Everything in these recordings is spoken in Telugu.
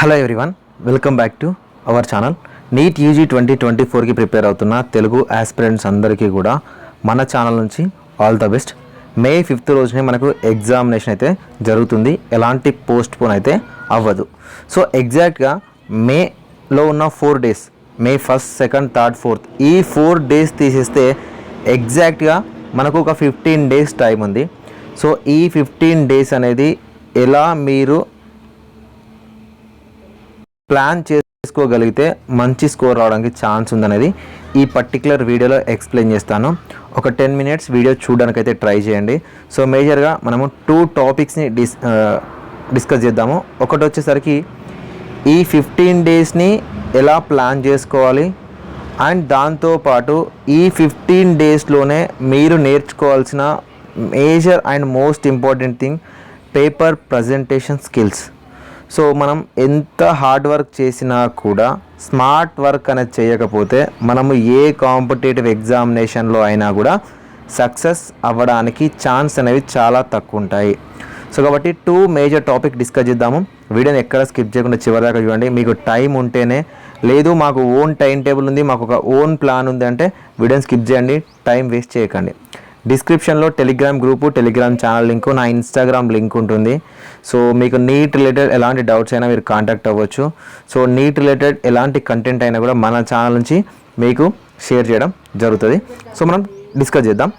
Hello everyone, welcome back to our channel. NEET UG 2024కి ప్రిపేర్ అవుతున్న తెలుగు ఆస్పిరెంట్స్ అందరికీ కూడా మన ఛానల్ నుంచి all the best. May 5th రోజునే మనకు ఎగ్జామినేషన్ అయితే జరుగుతుంది. ఎలాంటి పోస్ట్ పోన్ అయితే అవ్వదు. సో ఎగ్జాక్ట్గా మేలో ఉన్న 4 days, మే 1st, 2nd, 3rd, 4th, ఈ 4 days తీసేస్తే ఎగ్జాక్ట్గా మనకు ఒక 15 days టైం ఉంది. సో ఈ 15 days అనేది ఎలా మీరు ప్లాన్ చేసుకోగలిగితే మంచి స్కోర్ రావడానికి ఛాన్స్ ఉందనేది ఈ పర్టికులర్ వీడియోలో ఎక్స్ప్లెయిన్ చేస్తాను. ఒక 10 minutes వీడియో చూడడానికి అయితే ట్రై చేయండి. సో మేజర్గా మనము 2 టాపిక్స్ని డిస్కస్ చేద్దాము. ఒకటి వచ్చేసరికి ఈ 15 daysని ఎలా ప్లాన్ చేసుకోవాలి, అండ్ దాంతోపాటు ఈ 15 daysలోనే మీరు నేర్చుకోవాల్సిన major and most important thing paper presentation skills. So మనం ఎంత హార్డ్ వర్క్ చేసినా కూడా స్మార్ట్ వర్క్ అనేది చేయకపోతే మనము ఏ కాంపిటేటివ్ ఎగ్జామినేషన్లో అయినా కూడా సక్సెస్ అవ్వడానికి ఛాన్స్ అనేవి చాలా తక్కువ ఉంటాయి. సో కాబట్టి 2 మేజర్ టాపిక్ డిస్కస్ చేద్దాము. వీడియోని ఎక్కడ స్కిప్ చేయకుండా చివరిదాకా చూడండి. మీకు టైం ఉంటేనే, లేదు మాకు ఓన్ టైం టేబుల్ ఉంది, మాకు ఒక ఓన్ ప్లాన్ ఉంది అంటే వీడియోని స్కిప్ చేయండి, టైం వేస్ట్ చేయకండి. డిస్క్రిప్షన్లో Telegram group, Telegram channel link, నా ఇన్స్టాగ్రామ్ లింక్ ఉంటుంది. సో మీకు నీట్ రిలేటెడ్ ఎలాంటి డౌట్స్ అయినా మీరు కాంటాక్ట్ అవ్వచ్చు. సో నీట్ రిలేటెడ్ ఎలాంటి కంటెంట్ అయినా కూడా మన ఛానల్ నుంచి మీకు షేర్ చేయడం జరుగుతుంది. సో మనం డిస్కస్ చేద్దాం.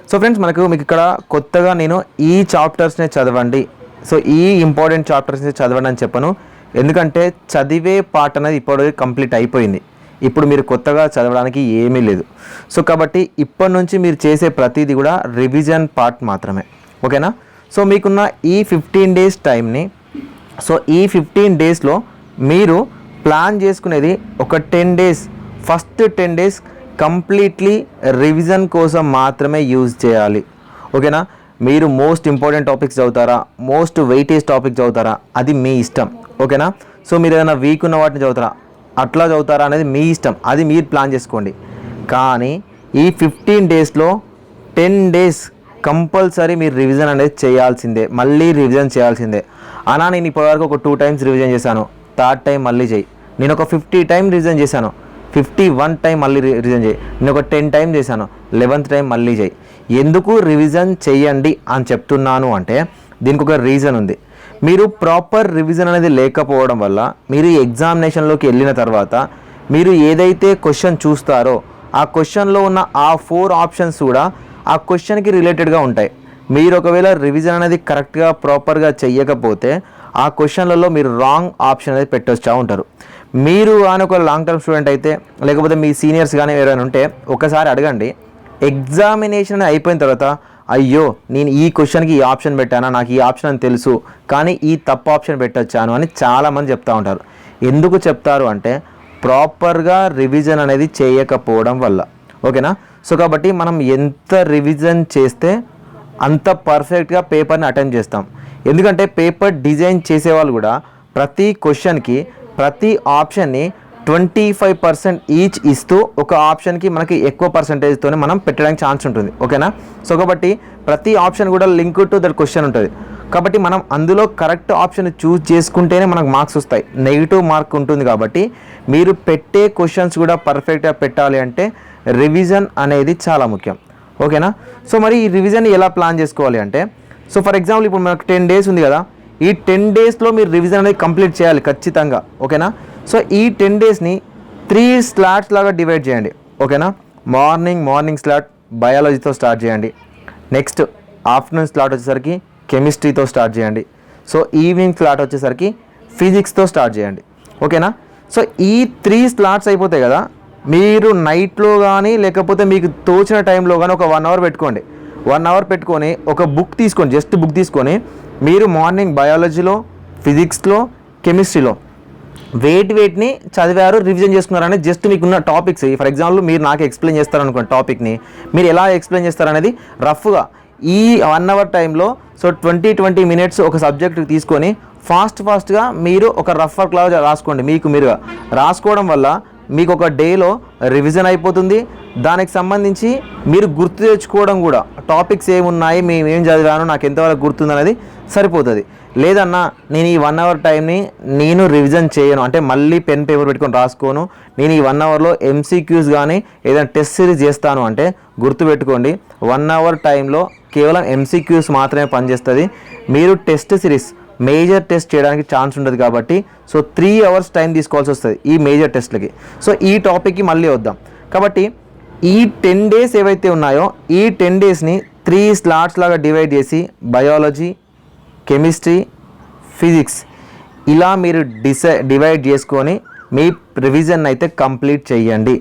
సో ఫ్రెండ్స్, మీకు ఇక్కడ కొత్తగా నేను ఈ చాప్టర్స్నే చదవండి, సో ఈ ఇంపార్టెంట్ చాప్టర్స్ని చదవండి అని చెప్పను. ఎందుకంటే చదివే పార్ట్ అనేది ఇప్పటివరకు కంప్లీట్ అయిపోయింది. ఇప్పుడు మీరు కొత్తగా చదవడానికి ఏమీ లేదు. సో కాబట్టి ఇప్పటి నుంచి మీరు చేసే ప్రతిదీ కూడా రివిజన్ పార్ట్ మాత్రమే, ఓకేనా? సో మీకున్న ఈ 15 days టైంని, సో ఈ 15 daysలో మీరు ప్లాన్ చేసుకునేది ఒక 10 days, first 10 days completely revision కోసం మాత్రమే యూజ్ చేయాలి, ఓకేనా? మీరు మోస్ట్ ఇంపార్టెంట్ టాపిక్స్ చదువుతారా, మోస్ట్ వెయిటేజ్ టాపిక్ చదువుతారా, అది మీ ఇష్టం, ఓకేనా? సో మీరు ఏదైనా వీక్ ఉన్న వాటిని చదువుతారా, అట్లా చదువుతారా అనేది మీ ఇష్టం, అది మీరు ప్లాన్ చేసుకోండి. కానీ ఈ 15 daysలో 10 days కంపల్సరీ మీరు రివిజన్ అనేది చేయాల్సిందే, మళ్ళీ రివిజన్ చేయాల్సిందే. అలా నేను ఇప్పటివరకు ఒక 2 times రివిజన్ చేశాను, 3rd time మళ్ళీ చేయి. నేను ఒక 50 times రివిజన్ చేశాను, 51 time మళ్ళీ రివిజన్ చేయి. నేను ఒక 10 times చేశాను, 11th time మళ్ళీ చేయి. ఎందుకు రివిజన్ చేయండి అని చెప్తున్నాను అంటే దీనికి ఒక రీజన్ ఉంది. మీరు ప్రాపర్ రివిజన్ అనేది లేకపోవడం వల్ల మీరు ఎగ్జామినేషన్లోకి వెళ్ళిన తర్వాత మీరు ఏదైతే క్వశ్చన్ చూస్తారో ఆ క్వశ్చన్లో ఉన్న ఆ 4 ఆప్షన్స్ కూడా ఆ క్వశ్చన్కి రిలేటెడ్గా ఉంటాయి. మీరు ఒకవేళ రివిజన్ అనేది కరెక్ట్గా ప్రాపర్గా చెయ్యకపోతే ఆ క్వశ్చన్లలో మీరు రాంగ్ ఆప్షన్ అనేది పెట్టొచ్చా ఉంటారు. మీరు కానీ ఒక లాంగ్ టర్మ్ స్టూడెంట్ అయితే, లేకపోతే మీ సీనియర్స్ కానీ ఎవరైనా ఉంటే ఒకసారి అడగండి. ఎగ్జామినేషన్ అయిపోయిన తర్వాత అయ్యో నేను ఈ క్వశ్చన్కి ఈ ఆప్షన్ పెట్టానా, నాకు ఈ ఆప్షన్ అని తెలుసు కానీ ఈ తప్పు ఆప్షన్ పెట్టొచ్చాను అని చాలామంది చెప్తూ ఉంటారు. ఎందుకు చెప్తారు అంటే ప్రాపర్గా రివిజన్ అనేది చేయకపోవడం వల్ల, ఓకేనా? సో కాబట్టి మనం ఎంత రివిజన్ చేస్తే అంత పర్ఫెక్ట్గా పేపర్ని అటెంప్ట్ చేస్తాం. ఎందుకంటే పేపర్ డిజైన్ చేసేవాళ్ళు కూడా ప్రతి క్వశ్చన్కి, ప్రతి ఆప్షన్ని 25% ఈచ్ ఇస్తూ ఒక ఆప్షన్కి మనకి ఎక్కువ పర్సంటేజ్తోనే మనం పెట్టడానికి ఛాన్స్ ఉంటుంది, ఓకేనా? సో కాబట్టి ప్రతి ఆప్షన్ కూడా లింక్ టు దట్ క్వశ్చన్ ఉంటుంది. కాబట్టి మనం అందులో కరెక్ట్ ఆప్షన్ చూస్ చేసుకుంటేనే మనకు మార్క్స్ వస్తాయి. నెగిటివ్ మార్క్ ఉంటుంది. కాబట్టి మీరు పెట్టే క్వశ్చన్స్ కూడా పర్ఫెక్ట్గా పెట్టాలి అంటే రివిజన్ అనేది చాలా ముఖ్యం, ఓకేనా? సో మరి ఈ రివిజన్ ఎలా ప్లాన్ చేసుకోవాలి అంటే, సో ఫర్ ఎగ్జాంపుల్ ఇప్పుడు మనకు 10 days ఉంది కదా, ఈ 10 daysలో మీరు రివిజన్ అనేది కంప్లీట్ చేయాలి ఖచ్చితంగా, ఓకేనా? సో ఈ 10 daysని 3 slots లాగా డివైడ్ చేయండి, ఓకేనా? మార్నింగ్ స్లాట్ బయాలజీతో స్టార్ట్ చేయండి. నెక్స్ట్ ఆఫ్టర్నూన్ స్లాట్ వచ్చేసరికి కెమిస్ట్రీతో స్టార్ట్ చేయండి. సో ఈవినింగ్ స్లాట్ వచ్చేసరికి ఫిజిక్స్తో స్టార్ట్ చేయండి, ఓకేనా? సో ఈ 3 slots అయిపోతాయి కదా, మీరు నైట్లో కానీ లేకపోతే మీకు తోచిన టైంలో కానీ ఒక 1 hour పెట్టుకోండి. 1 hour పెట్టుకొని ఒక బుక్ తీసుకోండి, జస్ట్ బుక్ తీసుకొని మీరు మార్నింగ్ బయాలజీలో, ఫిజిక్స్లో, కెమిస్ట్రీలో వెయిట్ని చదివారు, రివిజన్ చేసుకున్నారనేది జస్ట్ మీకున్న టాపిక్స్. ఫర్ ఎగ్జాంపుల్ మీరు నాకు ఎక్స్ప్లెయిన్ చేస్తారనుకోండి టాపిక్ని, మీరు ఎలా ఎక్స్ప్లెయిన్ చేస్తారనేది రఫ్గా ఈ 1 hour టైంలో సో 20 minutes ఒక సబ్జెక్ట్ తీసుకొని ఫాస్ట్గా మీరు ఒక రఫ్ వర్క్ లాగా రాసుకోండి. మీరుగా రాసుకోవడం వల్ల మీకు ఒక డేలో రివిజన్ అయిపోతుంది. దానికి సంబంధించి మీరు గుర్తు తెచ్చుకోవడం కూడా, టాపిక్స్ ఏమున్నాయి, మేము ఏం చదివాను, నాకు ఎంతవరకు గుర్తుంది అనేది సరిపోతుంది. లేదన్నా నేను ఈ 1 అవర్ టైంని నేను రివిజన్ చేయను, అంటే మళ్ళీ పెన్ పేపర్ పెట్టుకొని రాసుకోను, నేను ఈ 1 అవర్లో ఎంసీక్యూస్ కానీ ఏదైనా టెస్ట్ సిరీస్ చేస్తాను అంటే గుర్తుపెట్టుకోండి, 1 అవర్ టైంలో కేవలం ఎంసీక్యూస్ మాత్రమే పనిచేస్తుంది. మీరు టెస్ట్ సిరీస్ మేజర్ టెస్ట్ చేయడానికి ఛాన్స్ ఉండదు కాబట్టి సో 3 అవర్స్ టైం తీసుకోవాల్సి వస్తుంది ఈ మేజర్ టెస్ట్లకి. సో ఈ టాపిక్కి మళ్ళీ వద్దాం. కాబట్టి ఈ 10 డేస్ ఏవైతే ఉన్నాయో ఈ 10 డేస్ని 3 స్లాట్స్ లాగా డివైడ్ చేసి బయాలజీ, కెమిస్ట్రీ, ఫిజిక్స్ ఇలా మీరు డివైడ్ చేసుకొని మీ రివిజన్ అయితే కంప్లీట్ చేయండి.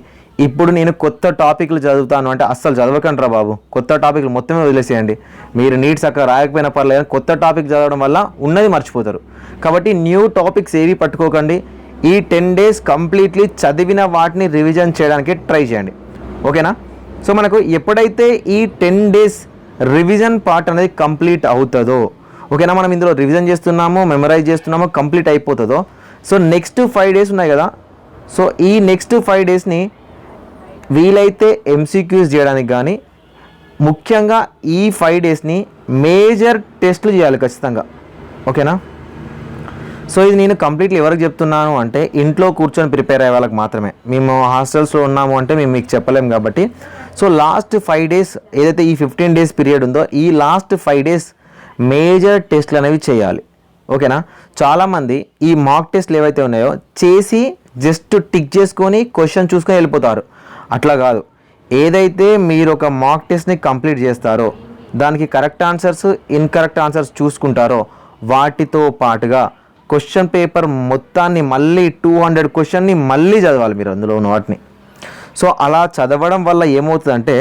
ఇప్పుడు నేను కొత్త టాపిక్లు చదువుతాను అంటే అస్సలు చదవకండి రా బాబు, కొత్త టాపిక్లు మొత్తమే వదిలేసేయండి. మీరు నీట్స్ అక్కడ రాయకపోయినా పర్లేదు, కొత్త టాపిక్ చదవడం వల్ల ఉన్నది మర్చిపోతారు. కాబట్టి న్యూ టాపిక్స్ ఏవి పట్టుకోకండి. ఈ 10 డేస్ కంప్లీట్లీ చదివిన వాటిని రివిజన్ చేయడానికి ట్రై చేయండి. ఓకేనా? సో మనకు ఎప్పుడైతే ఈ 10 డేస్ రివిజన్ పార్ట్ అనేది కంప్లీట్ అవుతుందో, ఓకేనా, మనం ఇందులో రివిజన్ చేస్తున్నాము, మెమరైజ్ చేస్తున్నాము, కంప్లీట్ అయిపోతుందో, సో నెక్స్ట్ 5 డేస్ ఉన్నాయి కదా, సో ఈ నెక్స్ట్ 5 డేస్ని వీలైతే ఎంసీక్యూస్ చేయడానికి కానీ ముఖ్యంగా ఈ 5 డేస్ని మేజర్ టెస్ట్లు చేయాలి ఖచ్చితంగా. ఓకేనా? సో ఇది నేను కంప్లీట్లీ ఎవరికి చెప్తున్నాను అంటే ఇంట్లో కూర్చొని ప్రిపేర్ అయ్యే వాళ్ళకి మాత్రమే. మేము హాస్టల్స్లో ఉన్నాము అంటే మేము మీకు చెప్పలేము కాబట్టి సో లాస్ట్ 5 డేస్ ఏదైతే ఈ 15 డేస్ పీరియడ్ ఉందో ఈ లాస్ట్ 5 డేస్ మేజర్ టెస్ట్లు అనేవి చేయాలి. ఓకేనా? చాలామంది ఈ మాక్ టెస్ట్లు ఏవైతే ఉన్నాయో చేసి జస్ట్ టిక్ చేసుకొని క్వశ్చన్ చూసుకొని వెళ్ళిపోతారు. అట్లా కాదు, ఏదైతే మీరు ఒక మాక్ టెస్ట్ని కంప్లీట్ చేస్తారో దానికి కరెక్ట్ ఆన్సర్స్, ఇన్కరెక్ట్ ఆన్సర్స్ చూసుకుంటారో వాటితో పాటుగా క్వశ్చన్ పేపర్ మొత్తాన్ని మళ్ళీ 200 క్వశ్చన్ని మళ్ళీ చదవాలి మీరు అందులో ఉన్న వాటిని. సో అలా చదవడం వల్ల ఏమవుతుందంటే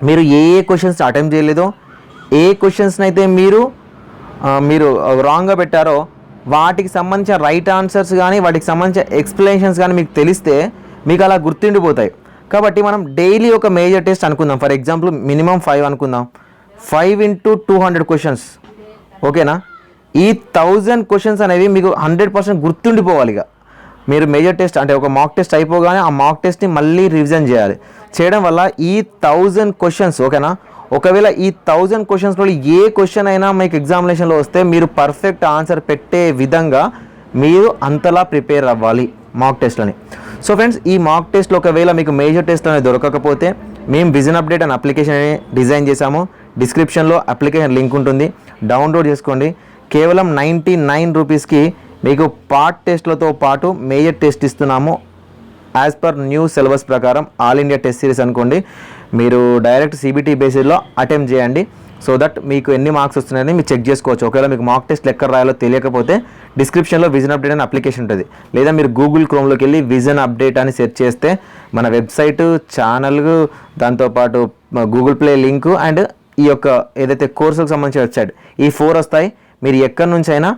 మీరు ఏ క్వశ్చన్స్ అటెంప్ట్ చేయలేదో, ఏ క్వశ్చన్స్ని అయితే మీరు రాంగ్గా పెట్టారో వాటికి సంబంధించిన రైట్ ఆన్సర్స్ కానీ వాటికి సంబంధించిన ఎక్స్ప్లెనేషన్స్ కానీ మీకు తెలిస్తే మీకు అలా గుర్తుండిపోతాయి. కాబట్టి మనం డైలీ ఒక మేజర్ టెస్ట్ అనుకుందాం. ఫర్ ఎగ్జాంపుల్ మినిమం 5 అనుకుందాం. 5 into 200 క్వశ్చన్స్. ఓకేనా? ఈ 1000 క్వశ్చన్స్ అనేవి మీకు 100% గుర్తుండిపోవాలి. ఇక మీరు మేజర్ టెస్ట్ అంటే ఒక మాక్ టెస్ట్ అయిపోగానే ఆ మాక్ టెస్ట్ని మళ్ళీ రివిజన్ చేయాలి. చేయడం వల్ల ఈ 1000 క్వశ్చన్స్, ఓకేనా, ఒకవేళ ఈ 1000 క్వశ్చన్స్లో ఏ క్వశ్చన్ అయినా మీకు ఎగ్జామినేషన్లో వస్తే మీరు పర్ఫెక్ట్ ఆన్సర్ పెట్టే విధంగా మీరు అంతలా ప్రిపేర్ అవ్వాలి మాక్ టెస్ట్లని. సో ఫ్రెండ్స్, ఈ మాక్ టెస్ట్లో ఒకవేళ మీకు మేజర్ టెస్ట్ అనేది దొరకకపోతే మేము విజన్ అప్డేట్ అనే అప్లికేషన్ డిజైన్ చేశాము. డిస్క్రిప్షన్లో అప్లికేషన్ లింక్ ఉంటుంది, డౌన్లోడ్ చేసుకోండి. కేవలం 99 రూపీస్కి మీకు పార్ట్ టెస్ట్లతో పాటు మేజర్ టెస్ట్ ఇస్తున్నాము. యాజ్ పర్ న్యూ సిలబస్ ప్రకారం ఆల్ ఇండియా టెస్ట్ సిరీస్ అనుకోండి. మీరు డైరెక్ట్ సిబిటీ బేసిస్లో అటెంప్ట్ చేయండి. సో దట్ మీకు ఎన్ని మార్క్స్ వస్తున్నాయని మీరు చెక్ చేసుకోవచ్చు. ఒకవేళ మీకు మాక్ టెస్ట్ ఎక్కడ రాయాలో తెలియకపోతే డిస్క్రిప్షన్లో విజన్ అప్డేట్ అని అప్లికేషన్ ఉంటుంది, లేదా మీరు గూగుల్ క్రోమ్లోకి వెళ్ళి విజన్ అప్డేట్ అని సెర్చ్ చేస్తే మన వెబ్సైట్, ఛానల్, దాంతోపాటు గూగుల్ ప్లే లింకు అండ్ ఈ యొక్క ఏదైతే కోర్సులకు సంబంధించిన వెబ్సైట్, ఈ 4 వస్తాయి. మీరు ఎక్కడి నుంచి అయినా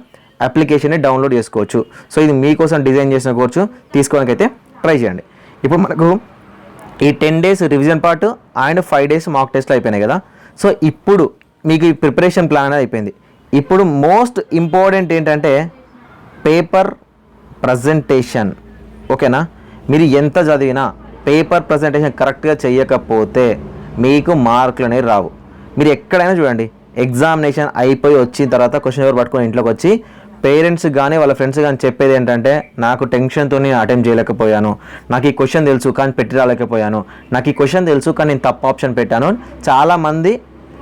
అప్లికేషన్ని డౌన్లోడ్ చేసుకోవచ్చు. సో ఇది మీకోసం డిజైన్ చేసిన కోర్సు, తీసుకోవడానికి అయితే ట్రై చేయండి. ఇప్పుడు మనకు ఈ 10 days revision part and 5 days mock టెస్ట్లు అయిపోయినాయి కదా. సో ఇప్పుడు మీకు ఈ ప్రిపరేషన్ ప్లాన్ అనేది అయిపోయింది. ఇప్పుడు మోస్ట్ ఇంపార్టెంట్ ఏంటంటే పేపర్ ప్రజెంటేషన్. ఓకేనా? మీరు ఎంత చదివినా పేపర్ ప్రజెంటేషన్ కరెక్ట్గా చేయకపోతే మీకు మార్కులు అనేవి రావు. మీరు ఎక్కడైనా చూడండి, ఎగ్జామినేషన్ అయిపోయి వచ్చిన తర్వాత క్వశ్చన్ పేపర్ పట్టుకొని ఇంట్లోకి వచ్చి పేరెంట్స్ కానీ వాళ్ళ ఫ్రెండ్స్ కానీ చెప్పేది ఏంటంటే నాకు టెన్షన్తో నేను అటెంప్ట్ చేయలేకపోయాను, నాకు ఈ క్వశ్చన్ తెలుసు కానీ పెట్టి రాలేకపోయాను, నాకు ఈ క్వశ్చన్ తెలుసు కానీ నేను తప్పు ఆప్షన్ పెట్టాను, చాలామంది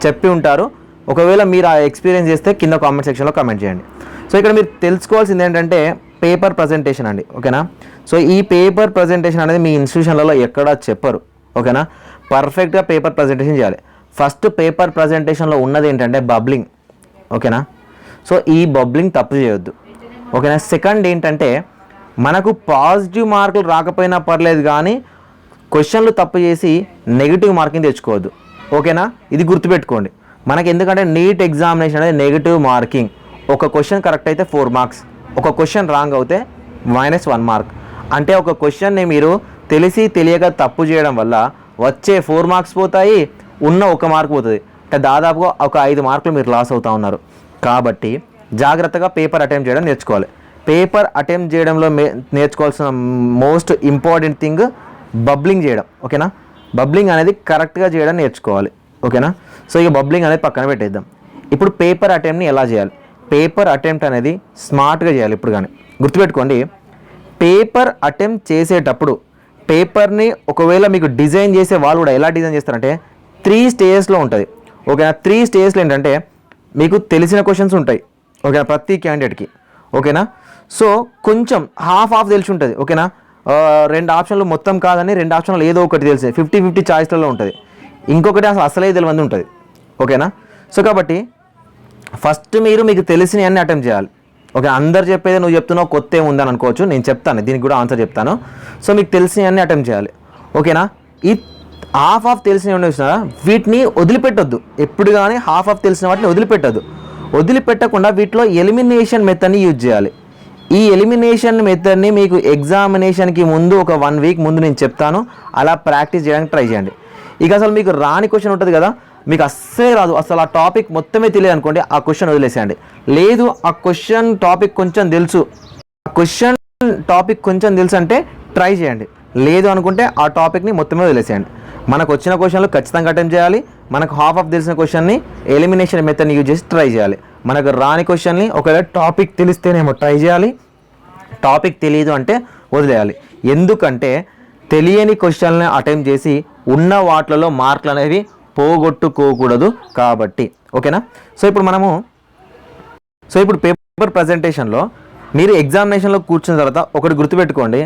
చెప్పి ఉంటారు. ఒకవేళ మీరు ఆ ఎక్స్పీరియన్స్ చేస్తే కింద కామెంట్ సెక్షన్లో కామెంట్ చేయండి. సో ఇక్కడ మీరు తెలుసుకోవాల్సింది ఏంటంటే పేపర్ ప్రజెంటేషన్ అండి. ఓకేనా? సో ఈ పేపర్ ప్రజెంటేషన్ అనేది మీ ఇన్స్టిట్యూషన్లలో ఎక్కడా చెప్పరు. ఓకేనా? పర్ఫెక్ట్గా పేపర్ ప్రజెంటేషన్ చేయాలి. ఫస్ట్ పేపర్ ప్రజెంటేషన్లో ఉన్నది ఏంటంటే బబ్లింగ్. ఓకేనా? సో ఈ బబ్లింగ్ తప్పు చేయొద్దు. ఓకేనా? సెకండ్ ఏంటంటే మనకు పాజిటివ్ మార్కులు రాకపోయినా పర్లేదు కానీ క్వశ్చన్లు తప్పు చేసి నెగిటివ్ మార్కింగ్ తెచ్చుకోవద్దు. ఓకేనా? ఇది గుర్తుపెట్టుకోండి. మనకి ఎందుకంటే నీట్ ఎగ్జామినేషన్ అనేది నెగిటివ్ మార్కింగ్. ఒక క్వశ్చన్ కరెక్ట్ అయితే 4 మార్క్స్, ఒక క్వశ్చన్ రాంగ్ అవుతే -1 మార్క్. అంటే ఒక క్వశ్చన్ని మీరు తెలిసి తెలియక తప్పు చేయడం వల్ల వచ్చే 4 మార్క్స్ పోతాయి, ఉన్న 1 మార్క్ పోతుంది. అంటే దాదాపుగా ఒక 5 మార్కులు మీరు లాస్ అవుతూ ఉన్నారు. కాబట్టి జాగ్రత్తగా పేపర్ అటెంప్ట్ చేయడం నేర్చుకోవాలి. పేపర్ అటెంప్ట్ చేయడంలో నేర్చుకోవాల్సిన మోస్ట్ ఇంపార్టెంట్ థింగ్ బబ్లింగ్ చేయడం. ఓకేనా? బబ్లింగ్ అనేది కరెక్ట్గా చేయడం నేర్చుకోవాలి. ఓకేనా? సో ఇక బబ్లింగ్ అనేది పక్కన పెట్టేద్దాం. ఇప్పుడు పేపర్ అటెంప్ట్ని ఎలా చేయాలి? పేపర్ అటెంప్ట్ అనేది స్మార్ట్గా చేయాలి. ఇప్పుడు కానీ గుర్తుపెట్టుకోండి, పేపర్ అటెంప్ట్ చేసేటప్పుడు పేపర్ని ఒకవేళ మీకు డిజైన్ చేసే వాళ్ళు కూడా ఎలా డిజైన్ చేస్తారంటే 3 స్టేజెస్లో ఉంటుంది. ఓకేనా? 3 స్టేజెస్లో ఏంటంటే మీకు తెలిసిన క్వశ్చన్స్ ఉంటాయి. ఓకేనా? ప్రతి క్యాండిడేట్కి. ఓకేనా? సో కొంచెం హాఫ్ తెలిసి ఉంటుంది. ఓకేనా? 2 ఆప్షన్లు మొత్తం కాదని 2 ఆప్షన్లు ఏదో ఒకటి తెలిసి 50-50 చాయిస్లలో ఉంటుంది. ఇంకొకటి అసలే తెలియదు ఉంటుంది. ఓకేనా? సో కాబట్టి ఫస్ట్ మీకు తెలిసిన అన్ని అటెంప్ట్ చేయాలి. ఓకే, అందరు చెప్పేది నువ్వు చెప్తున్నావు, కొత్త ఏముందని అనుకోవచ్చు. నేను చెప్తాను, దీనికి కూడా ఆన్సర్ చెప్తాను. సో మీకు తెలిసిన అన్ని అటెంప్ట్ చేయాలి. ఓకేనా? ఈ హాఫ్ తెలిసిన చూసినారా, వీటిని వదిలిపెట్టొద్దు. ఎప్పుడు కానీ హాఫ్ తెలిసిన వాటిని వదిలిపెట్టద్దు. వదిలిపెట్టకుండా వీటిలో ఎలిమినేషన్ మెథడ్ని యూజ్ చేయాలి. ఈ ఎలిమినేషన్ మెథడ్ని మీకు ఎగ్జామినేషన్కి ముందు ఒక 1 వీక్ ముందు నేను చెప్తాను. అలా ప్రాక్టీస్ చేయడానికి ట్రై చేయండి. ఇక అసలు మీకు రాని క్వశ్చన్ ఉంటుంది కదా, మీకు అస్సలే రాదు, అసలు ఆ టాపిక్ మొత్తమే తెలియదు అనుకోండి, ఆ క్వశ్చన్ వదిలేసేయండి. లేదు ఆ క్వశ్చన్ టాపిక్ కొంచెం తెలుసు, అంటే ట్రై చేయండి. లేదు అనుకుంటే ఆ టాపిక్ని మొత్తమే వదిలేసేయండి. మనకు వచ్చిన క్వశ్చన్లు ఖచ్చితంగా అటెంప్ట్ చేయాలి. మనకు హాఫ్ తెలిసిన క్వశ్చన్ని ఎలిమినేషన్ మెథడ్ని యూజ్ చేసి ట్రై చేయాలి. మనకు రాని క్వశ్చన్ని ఒకవేళ టాపిక్ తెలిస్తేనేమో ట్రై చేయాలి, టాపిక్ తెలియదు అంటే వదిలేయాలి. ఎందుకంటే తెలియని క్వశ్చన్ని అటెంప్ట్ చేసి ఉన్న వాటిలలో మార్కులు అనేవి పోగొట్టుకోకూడదు కాబట్టి. ఓకేనా? సో ఇప్పుడు పేపర్ ప్రజెంటేషన్లో మీరు ఎగ్జామినేషన్లో కూర్చున్న తర్వాత ఒకటి గుర్తుపెట్టుకోండి,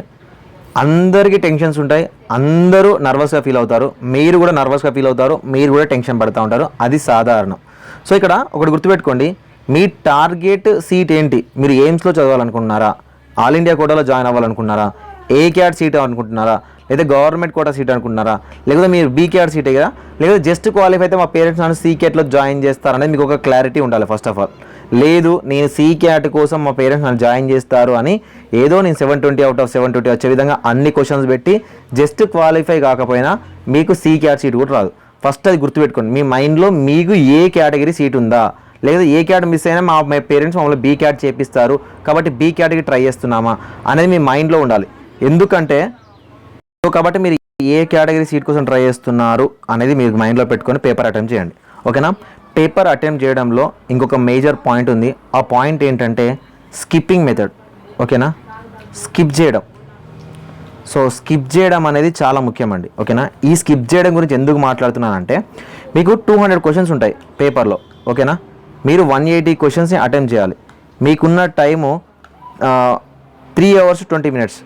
అందరికీ టెన్షన్స్ ఉంటాయి, అందరూ నర్వస్గా ఫీల్ అవుతారు, మీరు కూడా నర్వస్గా ఫీల్ అవుతారు, మీరు కూడా టెన్షన్ పడుతూ ఉంటారు, అది సాధారణం. సో ఇక్కడ ఒకటి గుర్తుపెట్టుకోండి, మీ టార్గెట్ సీట్ ఏంటి? మీరు ఎయిమ్స్లో చదవాలనుకుంటున్నారా, ఆల్ ఇండియా కోటాలో జాయిన్ అవ్వాలనుకుంటున్నారా, ఏ క్యాట్ సీట్ అనుకుంటున్నారా, లేదా గవర్నమెంట్ కోటా సీట్ అనుకుంటున్నారా, లేకపోతే మీరు బీ క్యాట్ సీటే కదా, లేకపోతే జస్ట్ క్వాలిఫై అయితే మా పేరెంట్స్ నన్ను సీ క్యాట్లో జాయిన్ చేస్తారనేది మీకు ఒక క్లారిటీ ఉండాలి ఫస్ట్ ఆఫ్ ఆల్. లేదు నేను సీ క్యాట్ కోసం మా పేరెంట్స్ నన్ను జాయిన్ చేస్తారు అని ఏదో నేను 720 out of 720 వచ్చే విధంగా అన్ని క్వశ్చన్స్ పెట్టి జస్ట్ క్వాలిఫై కాకపోయినా మీకు సీ క్యాట్ సీట్ కూడా రాదు. ఫస్ట్ అది గుర్తుపెట్టుకోండి. మీ మైండ్లో మీకు ఏ కేటగిరీ సీట్ ఉందా, లేదా ఏ క్యాట్ మిస్ అయినా మా పేరెంట్స్ మమ్మల్ని బీ క్యాట్ చేపిస్తారు కాబట్టి బీ క్యాట్కి ట్రై చేస్తున్నామా అనేది మీ మైండ్లో ఉండాలి. ఎందుకంటే కాబట్టి మీరు ఏ కేటగిరీ సీట్ కోసం ట్రై చేస్తున్నారు అనేది మీరు మైండ్లో పెట్టుకొని పేపర్ అటెంప్ట్ చేయండి. ఓకేనా? పేపర్ అటెంప్ట్ చేయడంలో ఇంకొక మేజర్ పాయింట్ ఉంది. ఆ పాయింట్ ఏంటంటే స్కిప్పింగ్ మెథడ్. ఓకేనా? స్కిప్ చేయడం. సో స్కిప్ చేయడం అనేది చాలా ముఖ్యమండి. ఓకేనా? ఈ స్కిప్ చేయడం గురించి ఎందుకు మాట్లాడుతున్నానంటే మీకు 200 క్వశ్చన్స్ ఉంటాయి పేపర్లో. ఓకేనా? మీరు 180 క్వశ్చన్స్ని అటెంప్ట్ చేయాలి. మీకున్న టైము 3 hours 20 minutes.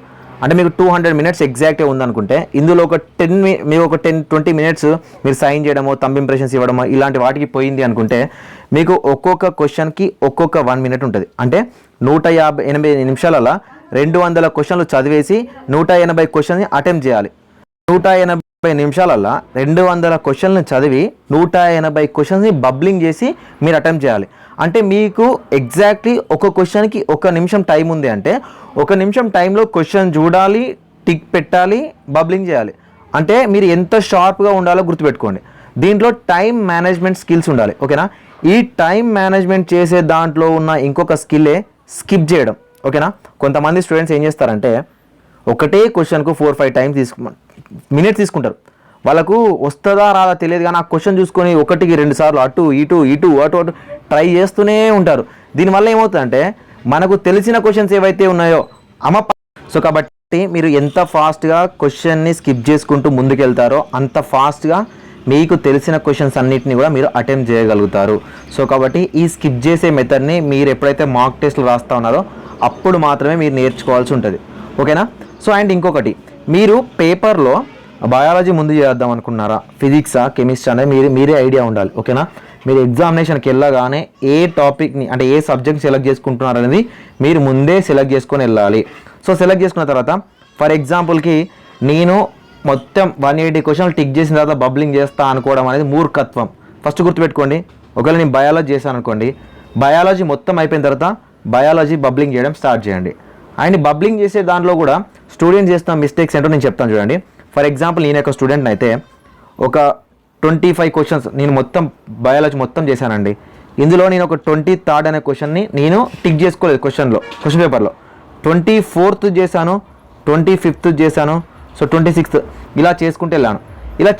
అంటే మీకు 200 minutes ఎగ్జాక్ట్గా ఉందనుకుంటే ఇందులో ఒక 10-20 minutes మీరు సైన్ చేయడమో, థంబ్ ఇంప్రెషన్స్ ఇవ్వడమో ఇలాంటి వాటికి పోయింది అనుకుంటే మీకు ఒక్కొక్క క్వశ్చన్కి ఒక్కొక్క 1 minute ఉంటుంది. అంటే 180 నిమిషాలలో 200 క్వశ్చన్లు చదివేసి 180 క్వశ్చన్ని అటెంప్ట్ చేయాలి. 180 నిమిషాలలో 200 క్వశ్చన్లను చదివి 180 క్వశ్చన్స్ని బబ్లింగ్ చేసి మీరు అటెంప్ట్ చేయాలి. అంటే మీకు ఎగ్జాక్ట్లీ ఒక క్వశ్చన్కి 1 నిమిషం టైం ఉంది అంటే 1 నిమిషం టైంలో క్వశ్చన్ చూడాలి, టిక్ పెట్టాలి, బబ్లింగ్ చేయాలి. అంటే మీరు ఎంత షార్ప్గా ఉండాలో గుర్తుపెట్టుకోండి. దీంట్లో టైం మేనేజ్మెంట్ స్కిల్స్ ఉండాలి. ఓకేనా? ఈ టైం మేనేజ్మెంట్ చేసే దాంట్లో ఉన్న ఇంకొక స్కిల్లే స్కిప్ చేయడం. ఓకేనా? కొంతమంది స్టూడెంట్స్ ఏం చేస్తారంటే ఒకటే క్వశ్చన్కు 4-5 మినిట్స్ తీసుకుంటారు. వాళ్ళకు వస్తుందా రాదా తెలియదు కానీ ఆ క్వశ్చన్ చూసుకొని 1-2 సార్లు అటు ఇటు ట్రై చేస్తూనే ఉంటారు. దీనివల్ల ఏమవుతుందంటే మనకు తెలిసిన క్వశ్చన్స్ ఏవైతే ఉన్నాయో సో కాబట్టి మీరు ఎంత ఫాస్ట్గా క్వశ్చన్ని స్కిప్ చేసుకుంటూ ముందుకెళ్తారో అంత ఫాస్ట్గా మీకు తెలిసిన క్వశ్చన్స్ అన్నిటిని కూడా మీరు అటెంప్ట్ చేయగలుగుతారు. సో కాబట్టి ఈ స్కిప్ చేసే మెథడ్ని మీరు ఎప్పుడైతే మాక్ టెస్ట్లు రాస్తూ ఉన్నారో అప్పుడు మాత్రమే మీరు నేర్చుకోవాల్సి ఉంటుంది. ఓకేనా? సో అండ్ ఇంకొకటి, మీరు పేపర్లో బయాలజీ ముందు చేద్దాం అనుకున్నారా, ఫిజిక్సా, కెమిస్ట్రీ అనేది మీరే ఐడియా ఉండాలి. ఓకేనా? మీరు ఎగ్జామినేషన్కి వెళ్ళగానే ఏ టాపిక్ని అంటే ఏ సబ్జెక్ట్ సెలెక్ట్ చేసుకుంటున్నారు అనేది మీరు ముందే సెలెక్ట్ చేసుకొని వెళ్ళాలి. సో సెలెక్ట్ చేసుకున్న తర్వాత ఫర్ ఎగ్జాంపుల్కి నేను మొత్తం 180 క్వశ్చన్లు టిక్ చేసిన తర్వాత బబ్లింగ్ చేస్తా అనుకోవడం అనేది మూర్ఖత్వం. ఫస్ట్ గుర్తుపెట్టుకోండి, ఒకవేళ నేను బయాలజీ చేశాను అనుకోండి, బయాలజీ మొత్తం అయిపోయిన తర్వాత బయాలజీ బబ్లింగ్ చేయడం స్టార్ట్ చేయండి. అండ్ బబ్లింగ్ చేసే దాంట్లో కూడా స్టూడెంట్స్ చేస్తున్న మిస్టేక్స్ ఏంటో నేను చెప్తాను చూడండి. ఫర్ ఎగ్జాంపుల్ నేను ఒక స్టూడెంట్ని అయితే ఒక 25 క్వశ్చన్స్ నేను మొత్తం బయాలజీ మొత్తం చేశానండి. ఇందులో నేను ఒక 23rd అనే క్వశ్చన్ని నేను టిక్ చేసుకోలేదు క్వశ్చన్ పేపర్లో. 24th చేశాను, 25th చేశాను, సో 26th ఇలా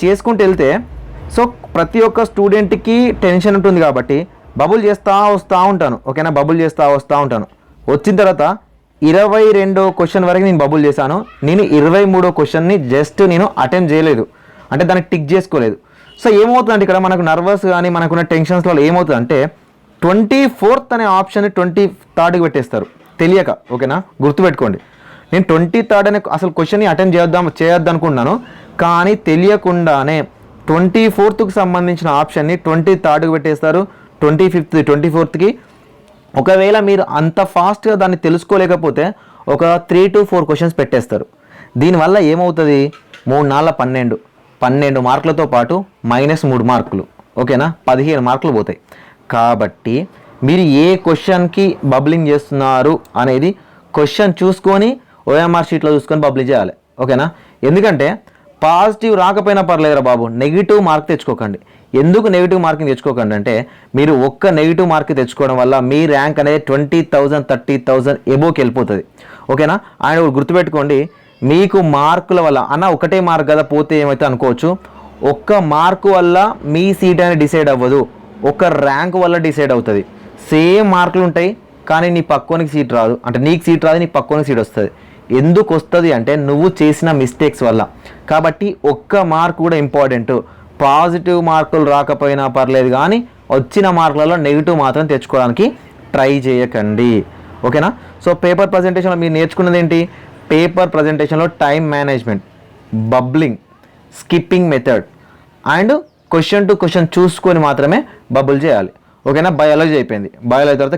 చేసుకుంటూ వెళ్తే సో ప్రతి ఒక్క స్టూడెంట్కి టెన్షన్ ఉంటుంది కాబట్టి బబుల్ చేస్తూ వస్తూ ఉంటాను, ఓకేనా, బబుల్ చేస్తూ వస్తూ ఉంటాను. వచ్చిన తర్వాత 22వ క్వశ్చన్ వరకు నేను బబుల్ చేశాను. నేను 23వ క్వశ్చన్ని జస్ట్ నేను అటెంప్ట్ చేయలేదు, అంటే దాన్ని టిక్ చేసుకోలేదు. సో ఏమవుతుందంటే ఇక్కడ మనకు నర్వస్ కానీ మనకున్న టెన్షన్స్లో ఏమవుతుందంటే 24th అనే ఆప్షన్ 23rdకి పెట్టేస్తారు తెలియక, ఓకేనా, గుర్తుపెట్టుకోండి. నేను 23rd అనే అసలు క్వశ్చన్ని అటెంప్ట్ చేయొద్దు అనుకున్నాను, కానీ తెలియకుండానే 24thకు సంబంధించిన ఆప్షన్ని 23rdకి పెట్టేస్తారు, 25th 24thకి. ఒకవేళ మీరు అంత ఫాస్ట్గా దాన్ని తెలుసుకోలేకపోతే ఒక 3 to 4 క్వశ్చన్స్ పెట్టేస్తారు. దీనివల్ల ఏమవుతుంది, 3 4 12 మార్కులతో పాటు -3 మార్కులు, ఓకేనా, 15 మార్కులు పోతాయి. కాబట్టి మీరు ఏ క్వశ్చన్కి బబ్లింగ్ చేస్తున్నారు అనేది క్వశ్చన్ చూసుకొని ఓఎంఆర్ షీట్లో చూసుకొని బబ్లింగ్ చేయాలి, ఓకేనా. ఎందుకంటే పాజిటివ్ రాకపోయినా పర్లేదురా బాబు, నెగిటివ్ మార్క్ తెచ్చుకోకండి. ఎందుకు నెగిటివ్ మార్కింగ్ తెచ్చుకోకండి అంటే మీరు ఒక్క నెగిటివ్ మార్క్ తెచ్చుకోవడం వల్ల మీ ర్యాంక్ అనేది 20,000 30,000 ఎబోకి వెళ్ళిపోతుంది, ఓకేనా. అండ్ గుర్తుపెట్టుకోండి, మీకు మార్కుల వల్ల అన్న ఒకటే మార్క్ కదా పోతే ఏమైతే అనుకోవచ్చు, ఒక్క మార్కు వల్ల మీ సీట్ అనేది డిసైడ్ అవ్వదు, ఒక ర్యాంక్ వల్ల డిసైడ్ అవుతుంది. సేమ్ మార్కులు ఉంటాయి కానీ నీ పక్కోనికి సీట్ రాదు, అంటే నీకు సీట్ రాదు, నీ పక్కోనికి సీట్ వస్తుంది. ఎందుకు వస్తుంది అంటే నువ్వు చేసిన మిస్టేక్స్ వల్ల. కాబట్టి ఒక్క మార్క్ కూడా ఇంపార్టెంట్. పాజిటివ్ మార్కులు రాకపోయినా పర్లేదు కానీ వచ్చిన మార్కులలో నెగిటివ్ మాత్రం తెచ్చుకోవడానికి ట్రై చేయకండి, ఓకేనా. సో పేపర్ ప్రజెంటేషన్లో మీరు నేర్చుకున్నది ఏంటి, పేపర్ ప్రజెంటేషన్లో time management, bubbling, skipping method and question to question చూసుకొని మాత్రమే బబుల్ చేయాలి, ఓకేనా. బయాలజీ అయిపోయింది. బయాలజీ తర్వాత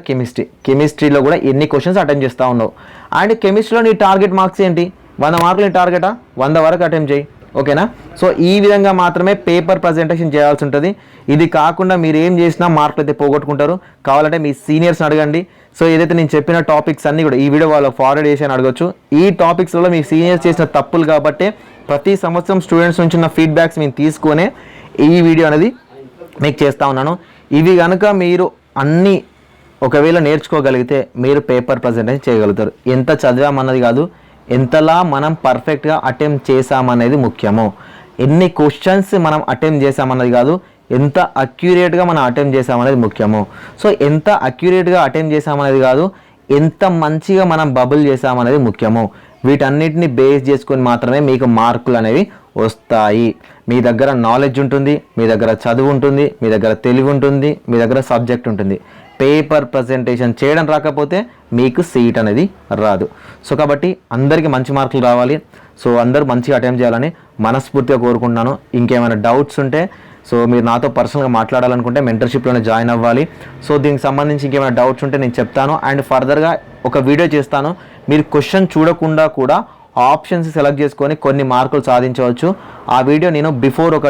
కెమిస్ట్రీలో కూడా ఎన్ని క్వశ్చన్స్ అటెంప్ట్ చేస్తూ ఉన్నావు. అండ్ కెమిస్ట్రీలో నీ టార్గెట్ మార్క్స్ ఏంటి, 100 మార్కులు నీ టార్గెటా, 100 వరకు అటెంప్ట్ చేయి, ఓకేనా. సో ఈ విధంగా మాత్రమే పేపర్ ప్రజెంటేషన్ చేయాల్సి ఉంటుంది. ఇది కాకుండా మీరు ఏం చేసినా మార్కులు అయితే పోగొట్టుకుంటారు. కావాలంటే మీ సీనియర్స్ని అడగండి. సో ఏదైతే నేను చెప్పిన టాపిక్స్ అన్నీ కూడా ఈ వీడియో వాళ్ళకి ఫార్వర్డ్ చేసి అని అడగచ్చు. ఈ టాపిక్స్లో మీ సీనియర్స్ చేసిన తప్పులు కాబట్టి ప్రతి సంవత్సరం స్టూడెంట్స్ నుంచి ఉన్న ఫీడ్బ్యాక్స్ మేము తీసుకునే ఈ వీడియో అనేది మీకు చేస్తూ ఉన్నాను. ఇవి కనుక మీరు అన్నీ ఒకవేళ నేర్చుకోగలిగితే మీరు పేపర్ ప్రజెంటేషన్ చేయగలుగుతారు. ఎంత చదివామన్నది కాదు, ఎంతలా మనం పర్ఫెక్ట్గా అటెంప్ట్ చేసామనేది ముఖ్యము. ఎన్ని క్వశ్చన్స్ మనం అటెంప్ట్ చేసామన్నది కాదు, ఎంత అక్యురేట్గా మనం అటెంప్ట్ చేసామనేది ముఖ్యము. సో ఎంత అక్యురేట్గా అటెంప్ట్ చేసామనేది కాదు, ఎంత మంచిగా మనం బబుల్ చేసామనేది ముఖ్యము. వీటన్నిటిని బేస్ చేసుకొని మాత్రమే మీకు మార్కులు అనేవి వస్తాయి. మీ దగ్గర నాలెడ్జ్ ఉంటుంది, మీ దగ్గర చదువు ఉంటుంది, మీ దగ్గర తెలివి ఉంటుంది, మీ దగ్గర సబ్జెక్ట్ ఉంటుంది. పేపర్ ప్రజెంటేషన్ చేయడం రాకపోతే మీకు సీట్ అనేది రాదు. సో కాబట్టి అందరికీ మంచి మార్కులు రావాలి. సో అందరూ మంచిగా అటెంప్ట్ చేయాలని మనస్ఫూర్తిగా కోరుకుంటున్నాను. ఇంకేమైనా డౌట్స్ ఉంటే సో మీరు నాతో పర్సనల్గా మాట్లాడాలనుకుంటే మెంటర్షిప్లోనే జాయిన్ అవ్వాలి. సో దీనికి సంబంధించి ఇంకేమైనా డౌట్స్ ఉంటే నేను చెప్తాను. అండ్ ఫర్దర్గా ఒక వీడియో చేస్తాను. మీరు క్వశ్చన్ చూడకుండా కూడా ఆప్షన్స్ సెలెక్ట్ చేసుకొని కొన్ని మార్కులు సాధించవచ్చు. ఆ వీడియో నేను బిఫోర్ ఒక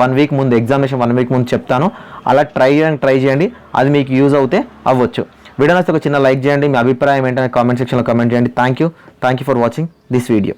1 వీక్ ముందు, ఎగ్జామినేషన్ 1 వీక్ ముందు చెప్తాను. అలా ట్రై చేయండి, అది మీకు యూజ్ అవుతే అవ్వచ్చు. వీడియో నచ్చితే ఒక చిన్న లైక్ చేయండి. మీ అభిప్రాయం ఏంటనే కామెంట్ సెక్షన్లో కామెంట్ చేయండి. Thank you for watching this video.